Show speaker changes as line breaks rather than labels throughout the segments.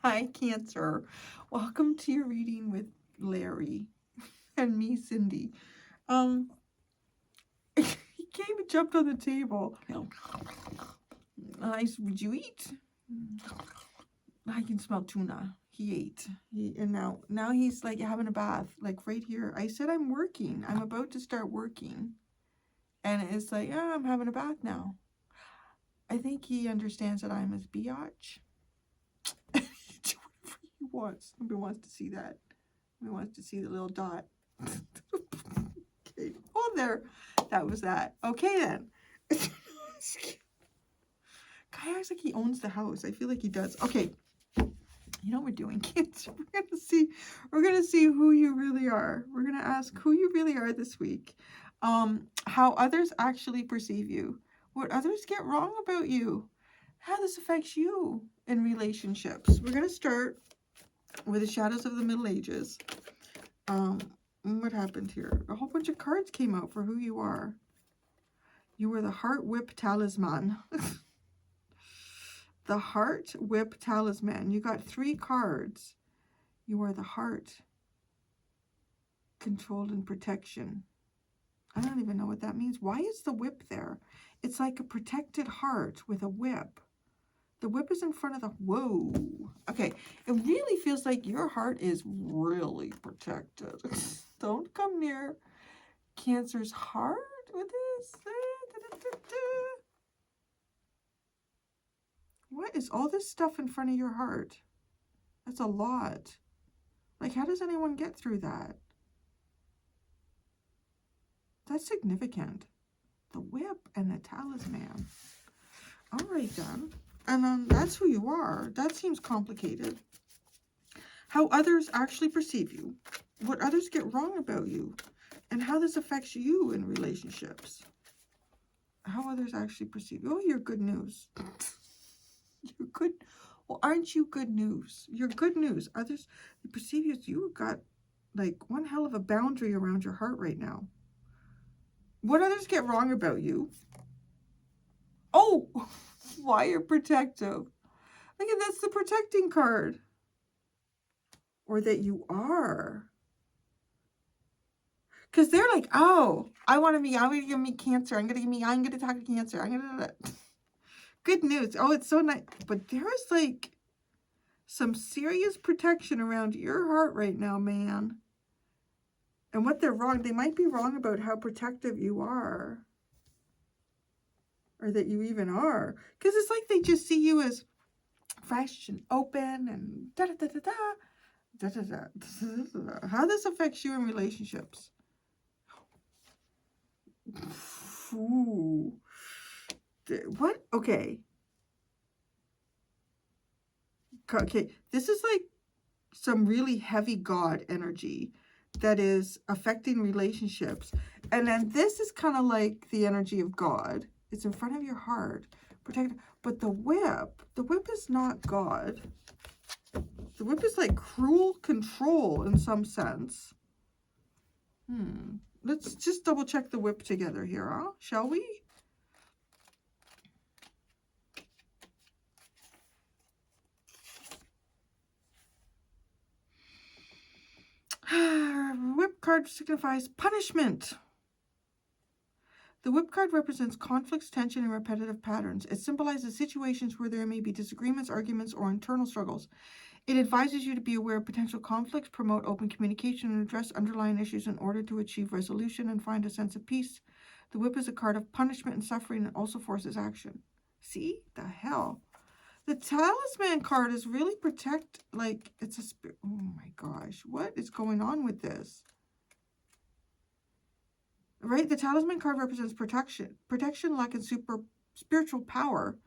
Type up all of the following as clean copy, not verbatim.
Hi, Cancer. Welcome to your reading with Larry and me, Cindy. Um, he came and jumped on the table. Would you eat? I can smell tuna. He ate. And now he's like having a bath, like right here. I said I'm working. I'm about to start working, and it's like, yeah, I'm having a bath now. I think he understands that I'm his biatch. Do whatever he wants. Nobody wants to see that. Nobody wants to see the little dot. Okay. Oh, there. That was that. Okay, then. Guy acts like he owns the house. I feel like he does. Okay. You know what we're doing, kids? We're gonna see who you really are. We're gonna ask who you really are this week. How others actually perceive you. What others get wrong about you. How this affects you in relationships. We're gonna start with the shadows of the Middle Ages. What happened here? A whole bunch of cards came out for who you are. You were the Heart Whip Talisman. The Heart Whip Talisman. You got 3 cards. You are the heart. Controlled and protection. I don't even know what that means. Why is the whip there? It's like a protected heart with a whip. The whip is in front of the... Whoa. Okay. It really feels like your heart is really protected. Don't come near Cancer's heart with this. What is all this stuff in front of your heart? That's a lot. Like, how does anyone get through that? That's significant. The whip and the talisman. All right, then. And then that's who you are. That seems complicated. How others actually perceive you. What others get wrong about you. And how this affects you in relationships. How others actually perceive you. Oh, you're good news. You're good. Well, aren't you good news? You're good news. Others perceive you as you got like one hell of a boundary around your heart right now. What others get wrong about you? Oh, why you're protective. Look at that's the protecting card. Or that you are. Because they're like, oh, I'm going to meet Cancer. I'm going to talk to Cancer. Good news. Oh, it's so nice. But there's like some serious protection around your heart right now, man. And what they're wrong, they might be wrong about how protective you are. Or that you even are. Because it's like they just see you as fresh and open and da-da-da-da-da. Da-da-da. How this affects you in relationships. Ooh. What? Okay. Okay. This is like some really heavy God energy that is affecting relationships. And then this is kind of like the energy of God. It's in front of your heart. Protect. But the whip is not God. The whip is like cruel control in some sense. Let's just double check the whip together here, huh? Shall we? Whip card signifies punishment. The whip card represents conflicts, tension, and repetitive patterns. It symbolizes situations where there may be disagreements, arguments, or internal struggles. It advises you to be aware of potential conflicts, promote open communication, and address underlying issues in order to achieve resolution and find a sense of peace. The whip is a card of punishment and suffering and also forces action. See? The hell? The talisman card is really protect, like, it's a spirit. Oh my gosh. What is going on with this? Right? The talisman card represents protection. Protection, luck, and spiritual power.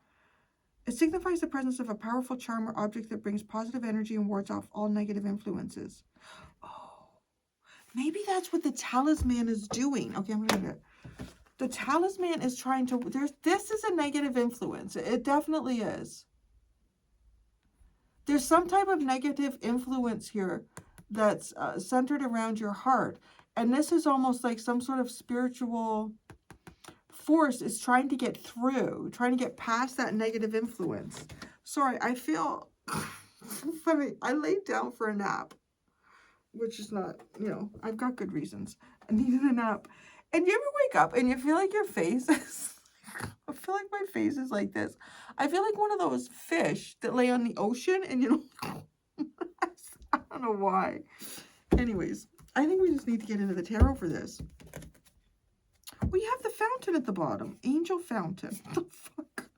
It signifies the presence of a powerful charm or object that brings positive energy and wards off all negative influences. Oh, maybe that's what the talisman is doing. Okay, I'm going to... The talisman is trying to... This is a negative influence. It definitely is. There's some type of negative influence here that's centered around your heart. And this is almost like some sort of spiritual force is trying to get through, trying to get past that negative influence. Sorry, I feel Funny, I laid down for a nap, which is not, I've got good reasons. I needed a nap. And you ever wake up and you feel like your face is, I feel like my face is like this. I feel like one of those fish that lay on the ocean and I don't know why. Anyways, I think we just need to get into the tarot for this. We have the fountain at the bottom. Angel fountain. What the fuck?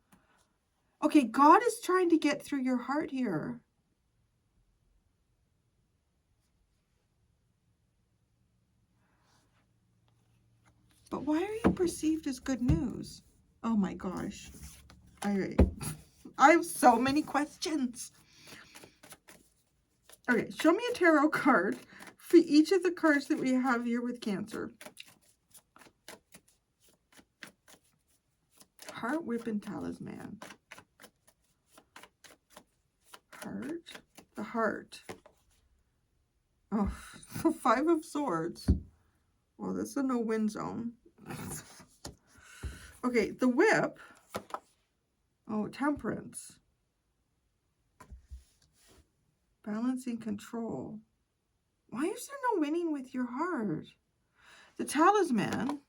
Okay, God is trying to get through your heart here. But why are you perceived as good news? Oh my gosh. All right. I have so many questions. Okay, show me a tarot card for each of the cards that we have here with Cancer. Heart, whip, and talisman. Heart. The heart. Oh, the 5 of Swords. Well, that's a no-win zone. Okay, the whip. Oh, temperance. Balancing control. Why is there no winning with your heart? The talisman.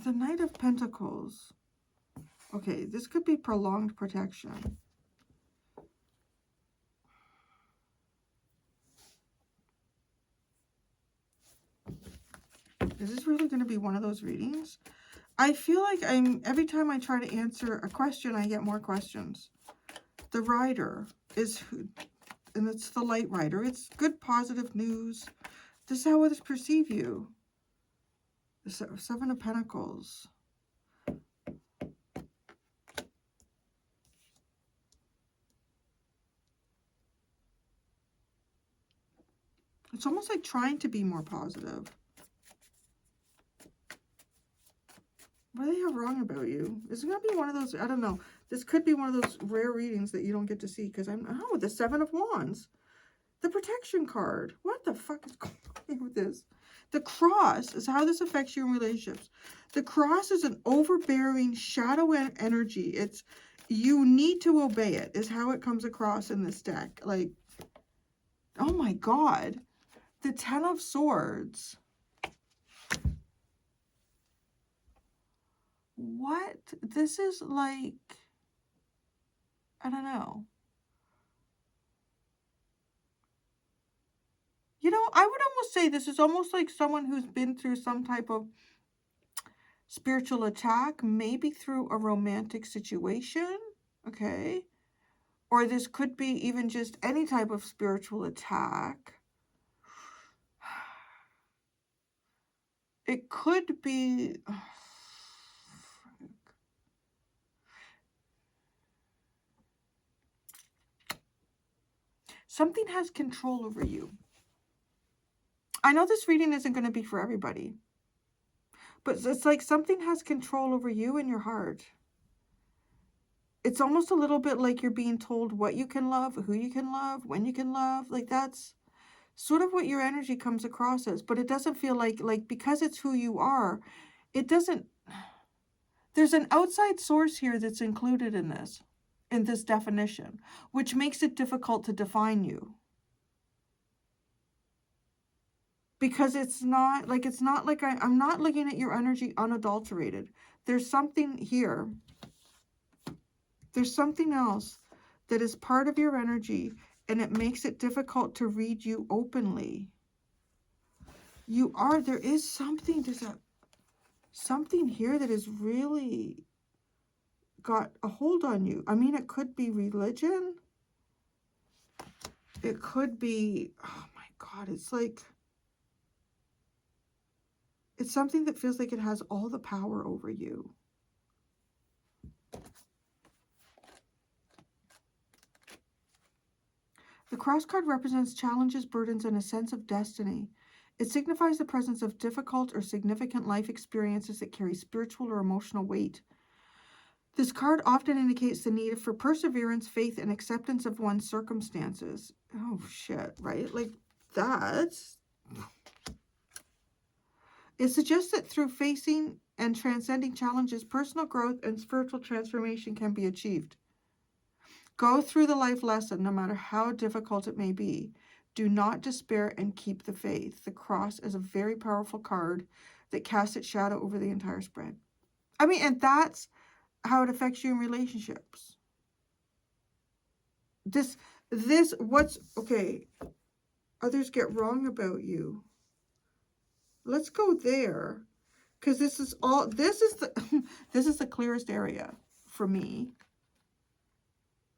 The Knight of Pentacles. Okay, this could be prolonged protection. Is this really going to be one of those readings? I feel like every time I try to answer a question, I get more questions. The Rider is who, and it's the Light Rider. It's good, positive news. This is how others perceive you. The 7 of Pentacles. It's almost like trying to be more positive. What do they have wrong about you? Is it going to be one of those, I don't know. This could be one of those rare readings that you don't get to see because oh, the 7 of Wands. The protection card. What the fuck is going on with this? The cross is how this affects you in relationships. The cross is an overbearing shadow energy. It's, you need to obey it, is how it comes across in this deck. Like, oh my God. The 10 of Swords. What? This is like, I don't know. You know, I would almost say this is almost like someone who's been through some type of spiritual attack, maybe through a romantic situation, okay? Or this could be even just any type of spiritual attack. It could be... something has control over you. I know this reading isn't going to be for everybody, but it's like something has control over you and your heart. It's almost a little bit like you're being told what you can love, who you can love, when you can love. Like that's sort of what your energy comes across as, but it doesn't feel like because it's who you are, it doesn't, there's an outside source here that's included in this definition, which makes it difficult to define you. Because it's not like I'm not looking at your energy unadulterated. There's something here. There's something else that is part of your energy, and it makes it difficult to read you openly. There is something, something here that has really got a hold on you. I mean, it could be religion. It could be, oh my God, it's like, it's something that feels like it has all the power over you. The cross card represents challenges, burdens, and a sense of destiny. It signifies the presence of difficult or significant life experiences that carry spiritual or emotional weight. This card often indicates the need for perseverance, faith, and acceptance of one's circumstances. Oh, shit, right? Like, that's... It suggests that through facing and transcending challenges, personal growth and spiritual transformation can be achieved. Go through the life lesson, no matter how difficult it may be. Do not despair and keep the faith. The cross is a very powerful card that casts its shadow over the entire spread. I mean, and that's how it affects you in relationships. What's, okay, others get wrong about you. Let's go there. Because this is the, this is the clearest area for me.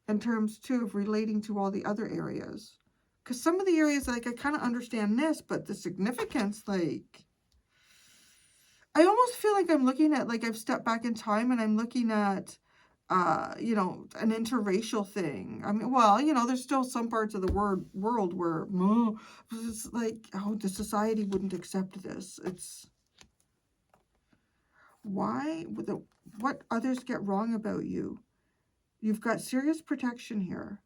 In terms, too, of relating to all the other areas. Because some of the areas, like, I kind of understand this, but the significance, like, I almost feel like I'm looking at, like, I've stepped back in time and I'm looking at, you know, an interracial thing. I mean, well, you know, there's still some parts of the world where, it's like, oh, the society wouldn't accept this. It's, why? What others get wrong about you? You've got serious protection here.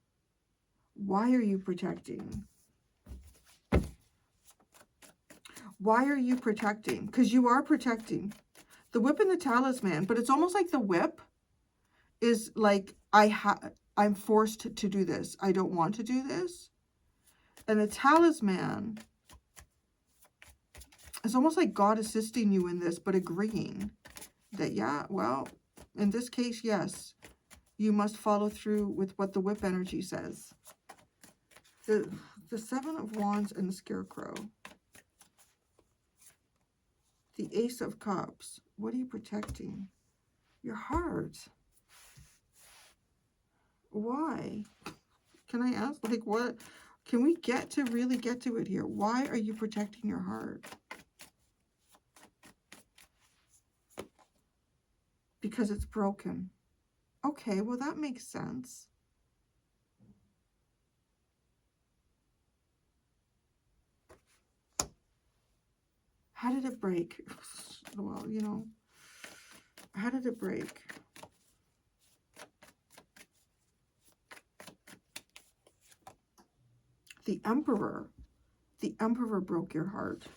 Why are you protecting? Why are you protecting? Because you are protecting. The whip and the talisman, but it's almost like the whip is like, I'm forced to do this. I don't want to do this. And the talisman is almost like God assisting you in this, but agreeing that, yeah, well, in this case, yes, you must follow through with what the whip energy says. The Seven of Wands and the Scarecrow. The Ace of Cups. What are you protecting? Your heart. Why? Can I ask? Like, what? Can we really get to it here? Why are you protecting your heart? Because it's broken. Okay, well, that makes sense. How did it break? Well, you know, how did it break? The Emperor. The Emperor broke your heart.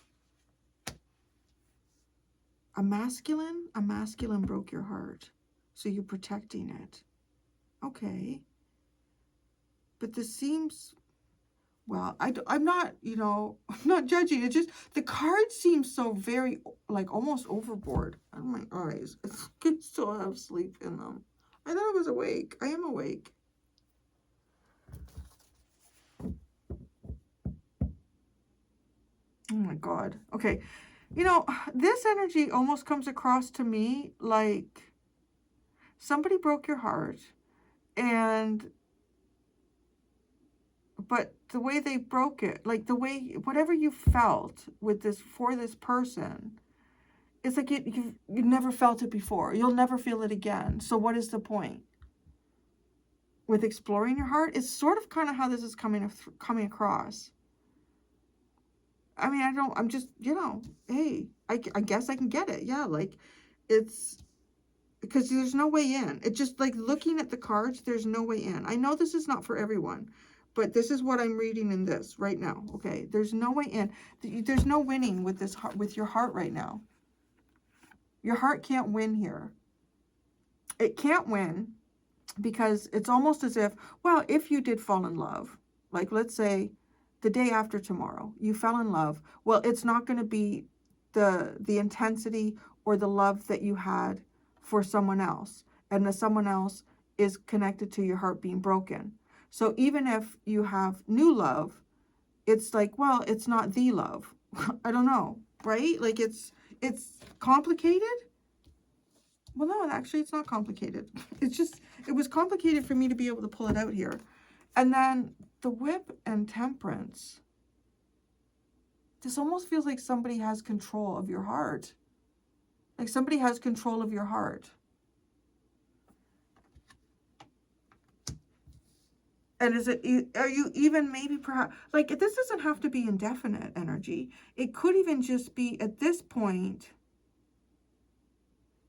A masculine broke your heart. So you're protecting it. Okay. But this seems, well, I'm not, you know, I'm not judging. It just, the cards seem so very, like, almost overboard. Oh, my eyes. I can still have sleep in them. I thought I was awake. I am awake. Oh, my God. Okay. You know, this energy almost comes across to me like somebody broke your heart, and but the way they broke it, like the way, whatever you felt with this, for this person, it's like you've never felt it before. You'll never feel it again. So what is the point? With exploring your heart, it's sort of kind of how this is coming across. I mean, I'm just, you know, hey, I guess I can get it. Yeah, like, it's, because there's no way in. It's just like looking at the cards, there's no way in. I know this is not for everyone, but this is what I'm reading in this right now, okay? There's no way in. There's no winning with this, with your heart right now. Your heart can't win here. It can't win because it's almost as if, well, if you did fall in love, like let's say the day after tomorrow, you fell in love, well, it's not going to be the intensity or the love that you had for someone else. And the someone else is connected to your heart being broken. So even if you have new love, it's like, well, it's not the love. I don't know, right? Like it's complicated. Well, no, actually it's not complicated. It's just, it was complicated for me to be able to pull it out here. And then the whip and temperance. This almost feels like somebody has control of your heart. Like somebody has control of your heart. And are you even maybe perhaps, like, this doesn't have to be indefinite energy. It could even just be at this point,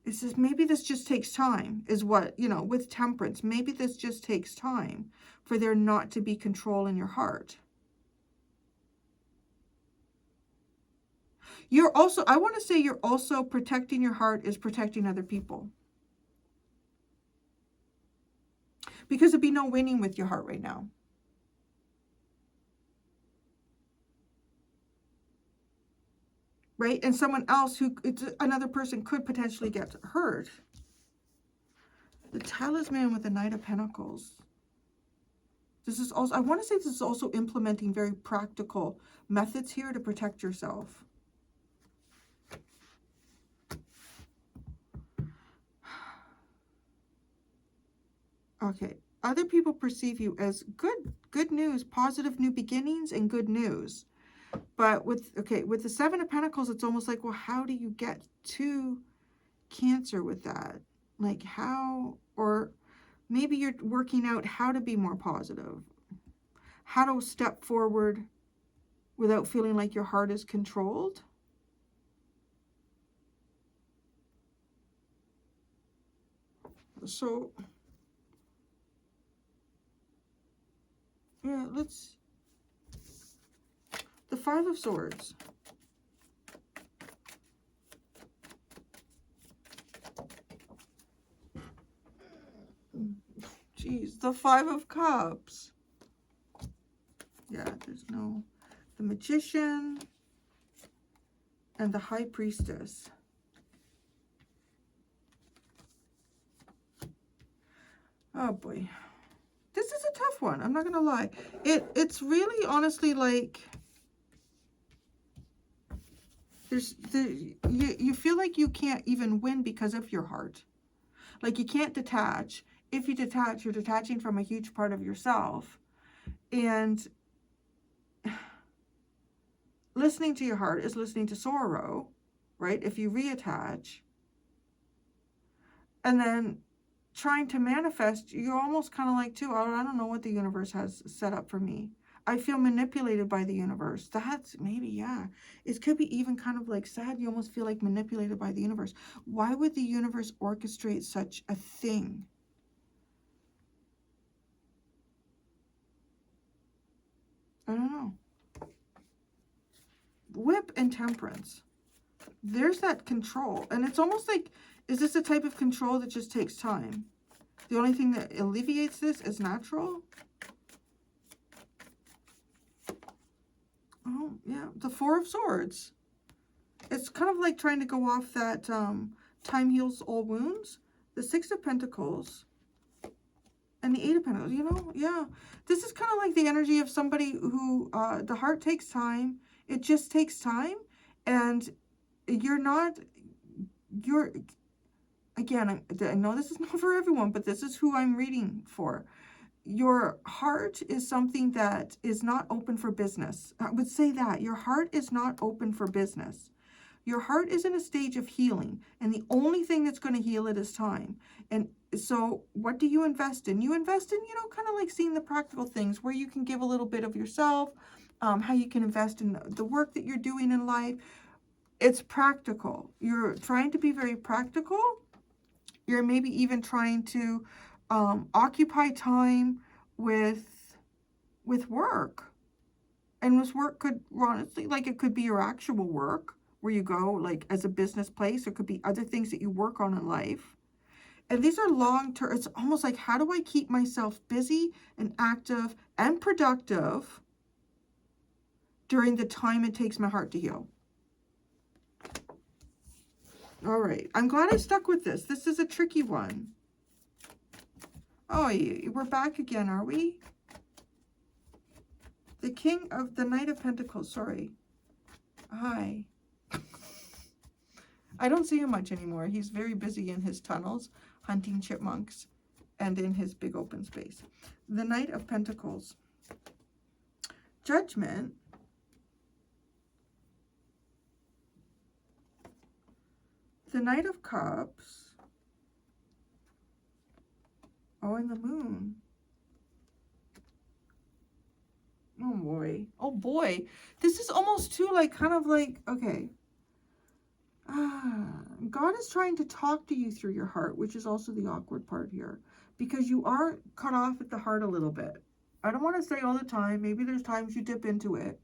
it says maybe this just takes time, is what, you know, with temperance, maybe this just takes time for there not to be control in your heart. You're also, I want to say you're also protecting your heart is protecting other people. Because there'd be no winning with your heart right now. Right? And someone else another person could potentially get hurt. The talisman with the Knight of Pentacles. This is also, I want to say this is also implementing very practical methods here to protect yourself. Okay. Other people perceive you as good news, positive new beginnings and good news. But with the Seven of Pentacles, it's almost like, well, how do you get to Cancer with that? Like how, or maybe you're working out how to be more positive, how to step forward without feeling like your heart is controlled. So, yeah, the Five of Swords. Jeez, the Five of Cups. Yeah, there's no, the Magician and the High Priestess. Oh boy. This is a tough one. I'm not going to lie. It's really honestly like you feel like you can't even win because of your heart. Like you can't detach. If you detach, you're detaching from a huge part of yourself. And listening to your heart is listening to sorrow, right? If you reattach. And then trying to manifest, you're almost kind of like, too, I don't know what the universe has set up for me. I feel manipulated by the universe. That's maybe, yeah. It could be even kind of like sad. You almost feel like manipulated by the universe. Why would the universe orchestrate such a thing? I don't know. Whip and Temperance. There's that control. And it's almost like, is this a type of control that just takes time? The only thing that alleviates this is natural? Oh, yeah. The Four of Swords. It's kind of like trying to go off that time heals all wounds. The Six of Pentacles. And the Eight of Pentacles, you know? Yeah. This is kind of like the energy of somebody who, the heart takes time. It just takes time. And again, I know this is not for everyone, but this is who I'm reading for. Your heart is something that is not open for business. I would say that. Your heart is not open for business. Your heart is in a stage of healing, and the only thing that's going to heal it is time. And so what do you invest in? You invest in, kind of like seeing the practical things where you can give a little bit of yourself, how you can invest in the work that you're doing in life. It's practical. You're trying to be very practical. You're maybe even trying to occupy time with work. And this work could, honestly, like it could be your actual work where you go like as a business place. Or it could be other things that you work on in life. And these are long-term. It's almost like, how do I keep myself busy and active and productive during the time it takes my heart to heal? All right. I'm glad I stuck with this. This is a tricky one. Oh, we're back again, are we? The Knight of Pentacles, sorry. Hi. I don't see him much anymore. He's very busy in his tunnels, hunting chipmunks, and in his big open space. The Knight of Pentacles. Judgment. The Knight of Cups. Oh, and the Moon. Oh boy. Oh boy. This is almost too like, kind of like, okay. God is trying to talk to you through your heart, which is also the awkward part here. Because you are cut off at the heart a little bit. I don't want to say all the time. Maybe there's times you dip into it.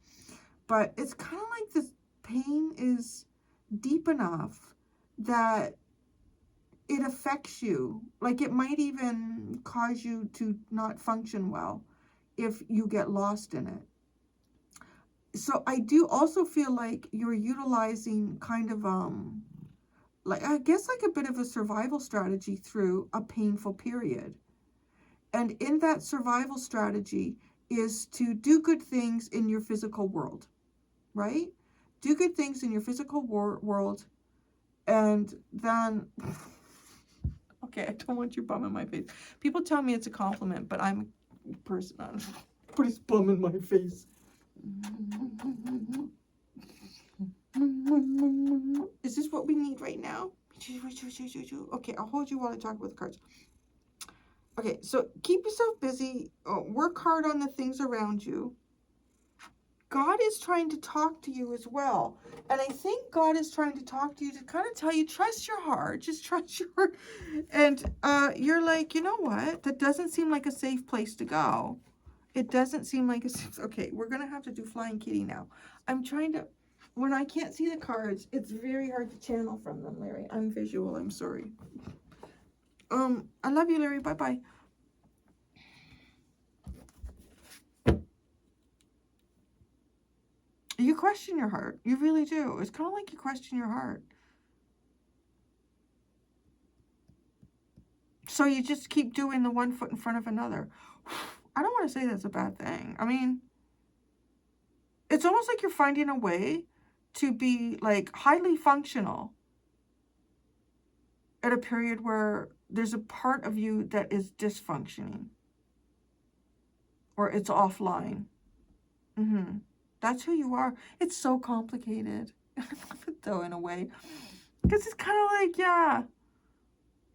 But it's kind of like this pain is deep enough that it affects you. Like, it might even cause you to not function well if you get lost in it. So I do also feel like you're utilizing kind of, like, I guess like a bit of a survival strategy through a painful period. And in that survival strategy is to do good things in your physical world, right? Do good things in your physical world. And then, okay, I don't want your bum in my face. People tell me it's a compliment, but I'm a person. Put his bum in my face. Is this what we need right now? Okay, I'll hold you while I talk about the cards. Okay, so keep yourself busy. Work hard on the things around you. God is trying to talk to you as well. And I think God is trying to talk to you to kind of tell you, trust your heart. Just trust your heart. And you're like, you know what? That doesn't seem like a safe place to go. It doesn't seem like a safe... Okay, we're going to have to do Flying Kitty now. I'm trying to... When I can't see the cards, it's very hard to channel from them, Larry. I'm visual. I'm sorry. I love you, Larry. Bye-bye. You question your heart. You really do. It's kind of like you question your heart. So you just keep doing the one foot in front of another. I don't want to say that's a bad thing. I mean, it's almost like you're finding a way to be like highly functional at a period where there's a part of you that is dysfunctioning or it's offline. That's who you are. It's so complicated. I love it though, in a way, because it's kind of like, yeah,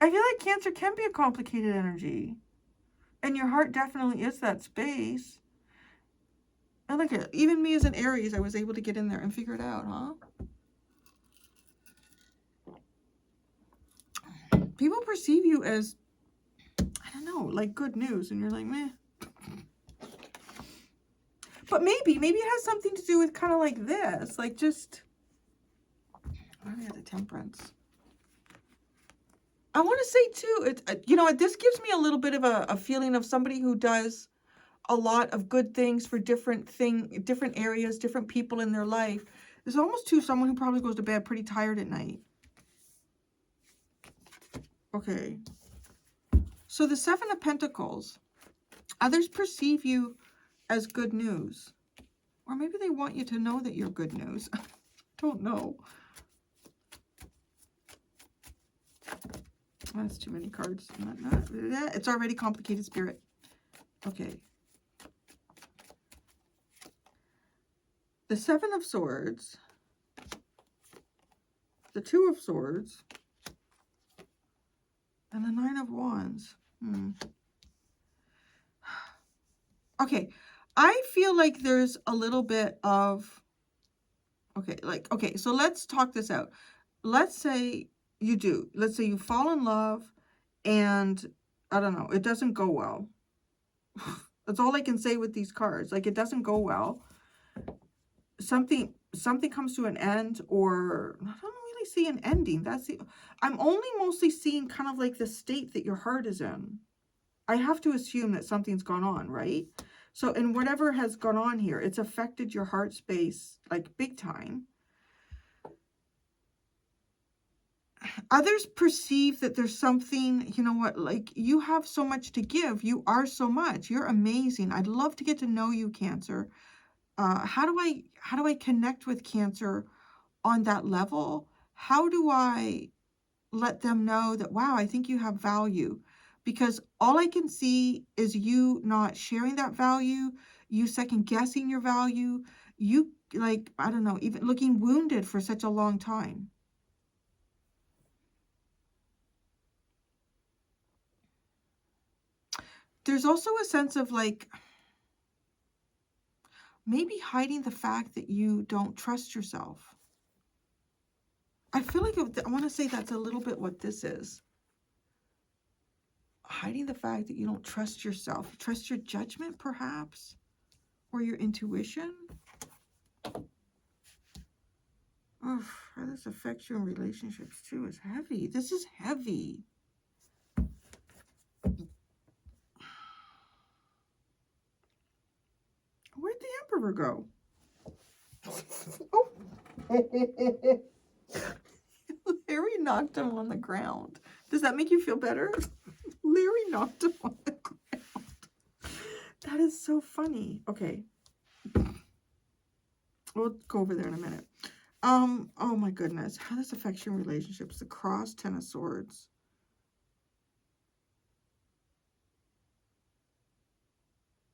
I feel like Cancer can be a complicated energy, and your heart definitely is that space. And look at, even me as an Aries, I was able to get in there and figure it out, huh? People perceive you as, I don't know, like good news, and you're like, meh. But maybe it has something to do with kind of like this, like just, what are the Temperance? I want to say too, you know, this gives me a little bit of a feeling of somebody who does a lot of good things for different areas, different people in their life. There's almost too someone who probably goes to bed pretty tired at night. Okay. So the Seven of Pentacles, others perceive you as good news. Or maybe they want you to know that you're good news. I don't know. That's too many cards. It's already complicated, Spirit. Okay. The Seven of Swords. The Two of Swords. And the Nine of Wands. Okay. I feel like there's a little bit of... Okay, so let's talk this out. Let's say you do. Let's say you fall in love and, I don't know, it doesn't go well. That's all I can say with these cards. Like, it doesn't go well. Something comes to an end, or I don't really see an ending. I'm only mostly seeing kind of like the state that your heart is in. I have to assume that something's gone on, right? So, in whatever has gone on here, it's affected your heart space, like, big time. Others perceive that there's something, you know what, like, you have so much to give. You are so much. You're amazing. I'd love to get to know you, Cancer. How do I connect with Cancer on that level? How do I let them know that, wow, I think you have value? Because all I can see is you not sharing that value, you second guessing your value, you, like, I don't know, even looking wounded for such a long time. There's also a sense of, like, maybe hiding the fact that you don't trust yourself. I feel like I want to say that's a little bit what this is. Hiding the fact that you don't trust yourself. Trust your judgment, perhaps? Or your intuition? Oh, how this affects you in relationships too is heavy. This is heavy. Where'd the Emperor go? Oh. Larry knocked him on the ground. Does that make you feel better? Larry knocked him on the ground. That is so funny. Okay. We'll go over there in a minute. Oh my goodness. How this affects your relationships. The Cross, Ten of Swords.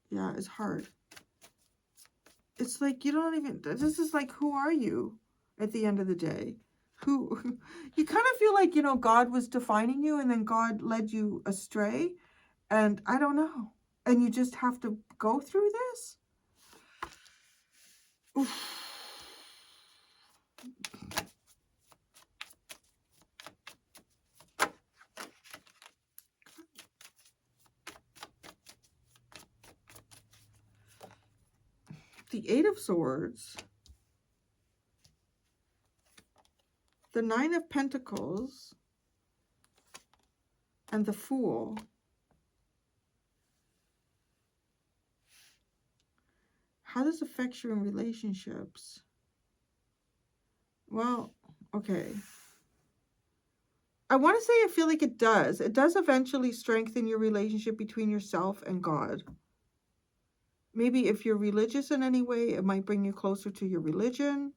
Yeah, it's hard. It's like you don't even, this is like, who are you at the end of the day? Who, you kind of feel like, you know, God was defining you and then God led you astray. And I don't know. And you just have to go through this? Oof. The Eight of Swords, the Nine of Pentacles, and the Fool. How this affects you in relationships? Well, okay. I want to say I feel like it does. It does eventually strengthen your relationship between yourself and God. Maybe if you're religious in any way, it might bring you closer to your religion.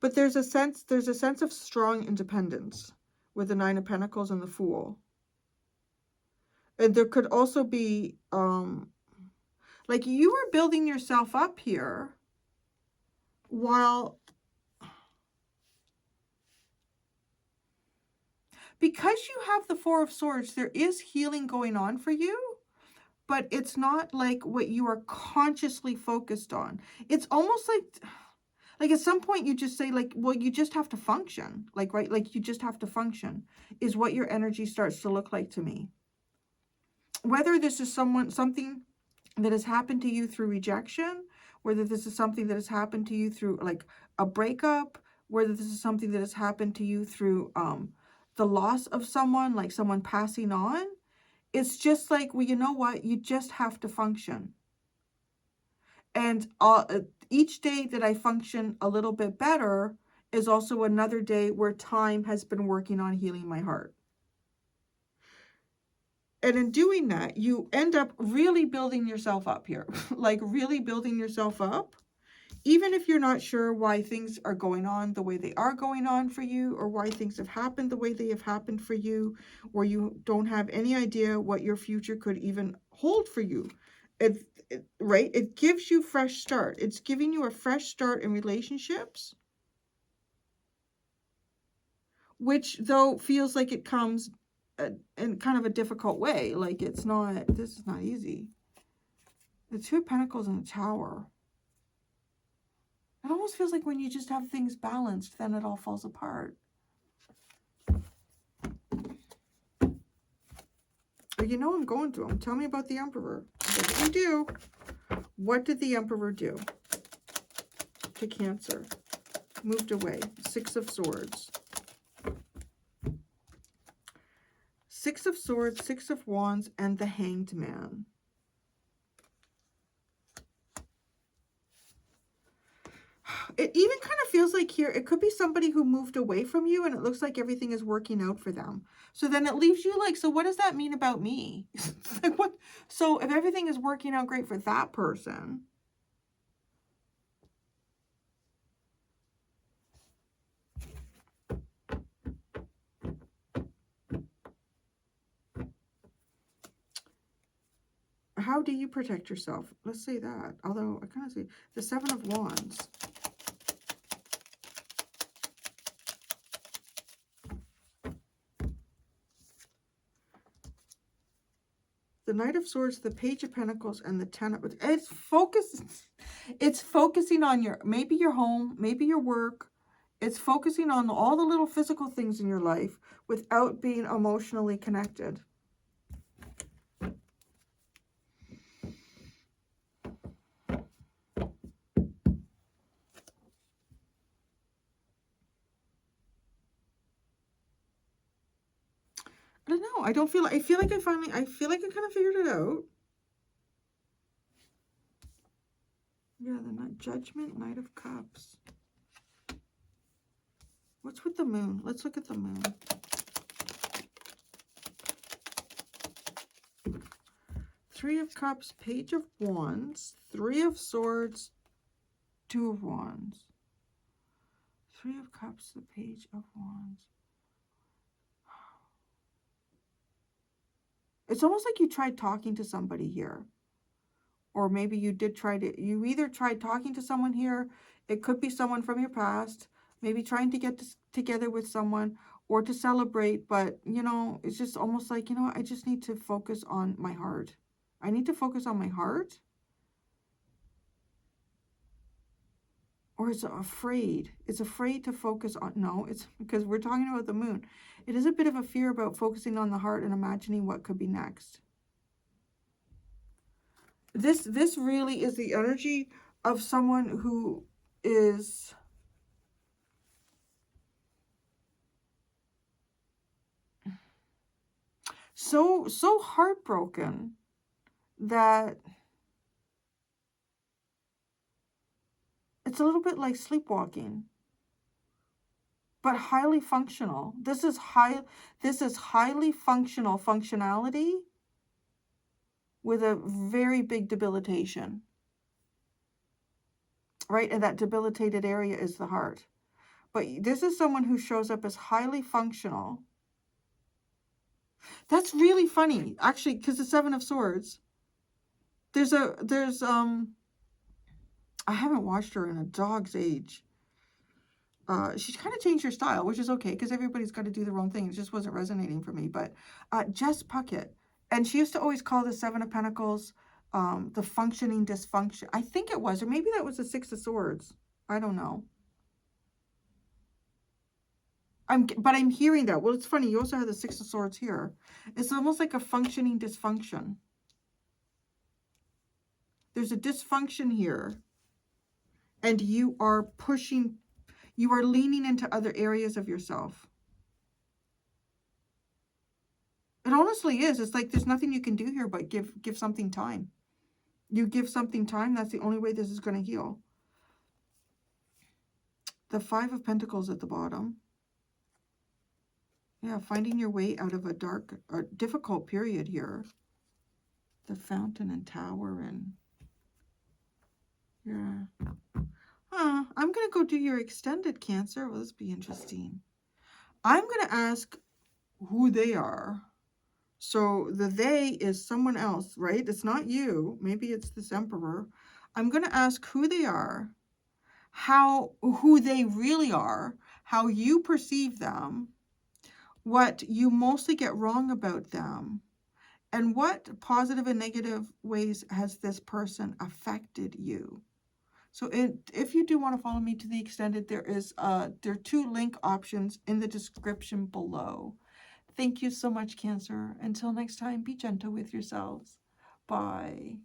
But there's a sense of strong independence with the Nine of Pentacles and the Fool. And there could also be, like you were building yourself up here while, because you have the Four of Swords, there is healing going on for you, but it's not like what you are consciously focused on. It's almost like at some point you just say like, well, you just have to function. Like, right? Like you just have to function is what your energy starts to look like to me. Whether this is something that has happened to you through rejection, whether this is something that has happened to you through like a breakup, whether this is something that has happened to you through the loss of someone, like someone passing on, it's just like, well, you know what? You just have to function. And each day that I function a little bit better is also another day where time has been working on healing my heart. And in doing that, you end up really building yourself up here, like really building yourself up. Even if you're not sure why things are going on the way they are going on for you, or why things have happened the way they have happened for you, or you don't have any idea what your future could even hold for you. Right? It gives you fresh start. It's giving you a fresh start in relationships, which though feels like it comes in kind of a difficult way. Like this is not easy. The Two of Pentacles and the Tower. It almost feels like when you just have things balanced, then it all falls apart. You know I'm going to him. Tell me about the Emperor. What did he do? What did the Emperor do to Cancer? Moved away. Six of Swords. Six of Swords, Six of Wands, and the Hanged Man. It even kind of feels like here, it could be somebody who moved away from you and it looks like everything is working out for them. So then it leaves you like, so what does that mean about me? Like what? So if everything is working out great for that person, how do you protect yourself? Let's say that. Although I kind of see the Seven of Wands. The Knight of Swords, the Page of Pentacles, and the Ten of... It's focusing on maybe your home, maybe your work. It's focusing on all the little physical things in your life without being emotionally connected. I don't feel, I feel like I kind of figured it out. Yeah, the Judgment, Knight of Cups. What's with the moon? Let's look at the moon. Three of Cups, Page of Wands, Three of Swords, Two of Wands. Three of Cups, the Page of Wands. It's almost like you tried talking to somebody here. Or maybe you did try to, you either tried talking to someone here, it could be someone from your past, maybe trying to get together with someone or to celebrate, but, you know, it's just almost like, you know, I just need to focus on my heart. I need to focus on my heart. Or it's afraid. It's afraid to focus on, no, it's because we're talking about the moon. It is a bit of a fear about focusing on the heart and imagining what could be next. This really is the energy of someone who is so heartbroken that it's a little bit like sleepwalking, but highly functional. This is highly functional functionality with a very big debilitation, right? And that debilitated area is the heart. But this is someone who shows up as highly functional. That's really funny, actually, because the Seven of Swords. There's I haven't watched her in a dog's age. She's kind of changed her style, which is okay, because everybody's got to do their own thing. It just wasn't resonating for me. But Jess Puckett, and she used to always call the Seven of Pentacles the functioning dysfunction. I think it was, or maybe that was the Six of Swords. I don't know. But I'm hearing that. Well, it's funny. You also have the Six of Swords here. It's almost like a functioning dysfunction. There's a dysfunction here. And you are pushing, you are leaning into other areas of yourself. It honestly is. It's like there's nothing you can do here but give something time. You give something time, that's the only way this is going to heal. The Five of Pentacles at the bottom. Yeah, finding your way out of a difficult period here. The Fountain and Tower and... yeah. I'm going to go do your extended, Cancer. Well, this will be interesting. I'm going to ask who they are. So the they is someone else, right? It's not you. Maybe it's this Emperor. I'm going to ask who they are, who they really are, how you perceive them, what you mostly get wrong about them, and what positive and negative ways has this person affected you. So if you do want to follow me to the extended, there are 2 link options in the description below. Thank you so much, Cancer. Until next time, be gentle with yourselves. Bye.